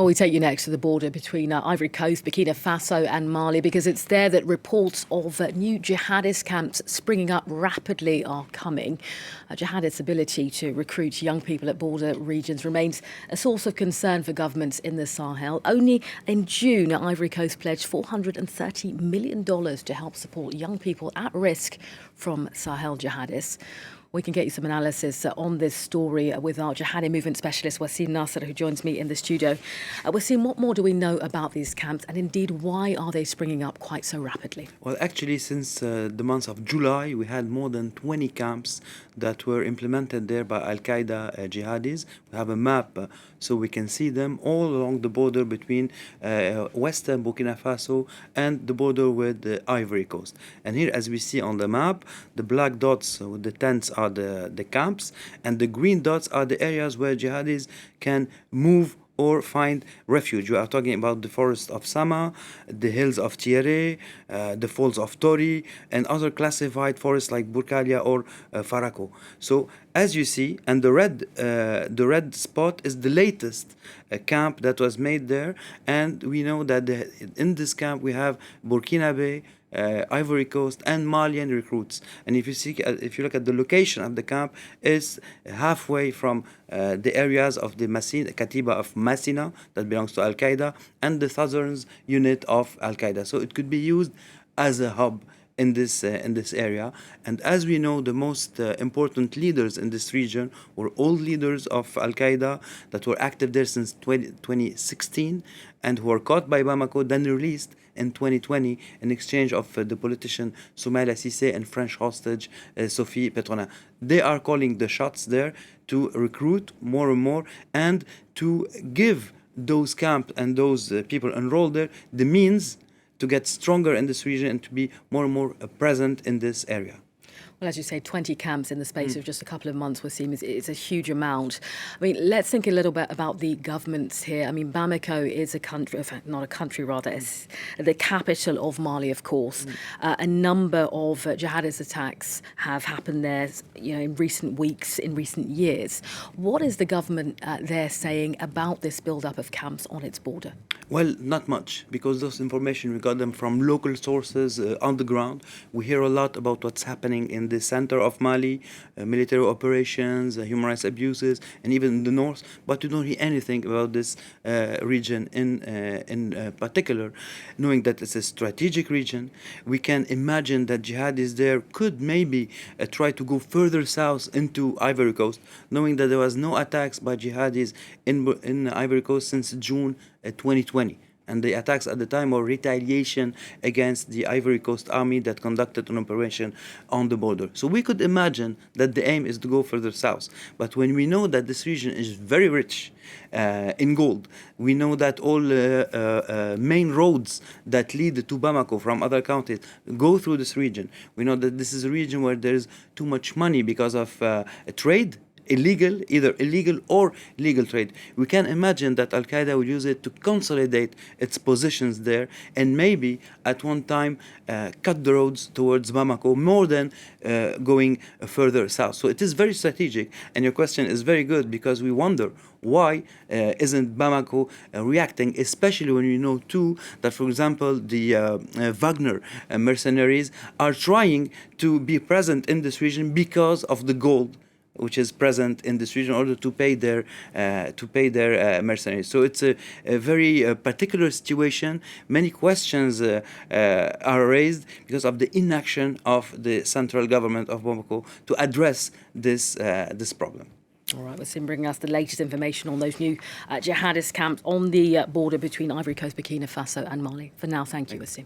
Well, we take you next to the border between Ivory Coast, Burkina Faso and Mali, because it's there that reports of new jihadist camps springing up rapidly are coming. Jihadists' ability to recruit young people at border regions remains a source of concern for governments in the Sahel. Only in June, Ivory Coast pledged $430 million to help support young people at risk from Sahel jihadists. We can get you some analysis on this story with our jihadi movement specialist, Wassim Nasr, who joins me in the studio. Wassim, what more do we know about these camps, and indeed, why are they springing up quite so rapidly? Well, actually, since the month of July, we had more than 20 camps that were implemented there by al-Qaeda jihadis. We have a map so we can see them all along the border between western Burkina Faso and the border with the Ivory Coast. And here, as we see on the map, the black dots with the tents are the camps, and the green dots are the areas where jihadis can move or find refuge. We are talking about the forest of Sama, the hills of Tiere, the falls of Tori, and other classified forests like Burkalia or Farako. So, as you see, and the red spot is the latest camp that was made there, and we know that in this camp we have Burkina Ivory Coast and Malian recruits. And if you look at the location of the camp, is halfway from the areas of the Katiba of Masina that belongs to al-Qaeda and the southern unit of al-Qaeda. So it could be used as a hub in this area. And as we know, the most important leaders in this region were old leaders of al-Qaeda that were active there since 2016 and who were caught by Bamako, then released in 2020 in exchange of the politician Soumaïla Cissé and French hostage Sophie Petronin. They are calling the shots there to recruit more and more and to give those camps and those people enrolled there the means to get stronger in this region and to be more and more present in this area. Well, as you say, 20 camps in the space of just a couple of months would seem it's a huge amount. I mean, let's think a little bit about the governments here. I mean, Bamako is a country, in fact, not a country, rather, it's the capital of Mali, of course. A number of jihadist attacks have happened there, in recent weeks, in recent years. What is the government there saying about this build-up of camps on its border? Well, not much, because those information, we got them from local sources on the ground. We hear a lot about what's happening in the center of Mali, military operations, human rights abuses, and even in the north, but we don't hear anything about this region in particular. Knowing that it's a strategic region, we can imagine that jihadis there could maybe try to go further south into Ivory Coast, knowing that there was no attacks by jihadis in Ivory Coast since June 2020. And the attacks at the time were retaliation against the Ivory Coast Army that conducted an operation on the border. So we could imagine that the aim is to go further south. But when we know that this region is very rich in gold, we know that all main roads that lead to Bamako from other counties go through this region. We know that this is a region where there is too much money because of trade, either illegal or legal trade. We can imagine that al-Qaeda will use it to consolidate its positions there and maybe at one time cut the roads towards Bamako more than going further south. So it is very strategic, and your question is very good because we wonder why isn't Bamako reacting, especially when we know too that, for example, the Wagner mercenaries are trying to be present in this region because of the gold which is present in this region in order to pay their mercenaries. So it's a very particular situation. Many questions are raised because of the inaction of the central government of Bamako to address this problem. All right, Wassim bringing us the latest information on those new jihadist camps on the border between Ivory Coast, Burkina Faso and Mali. For now, thank you, Wassim.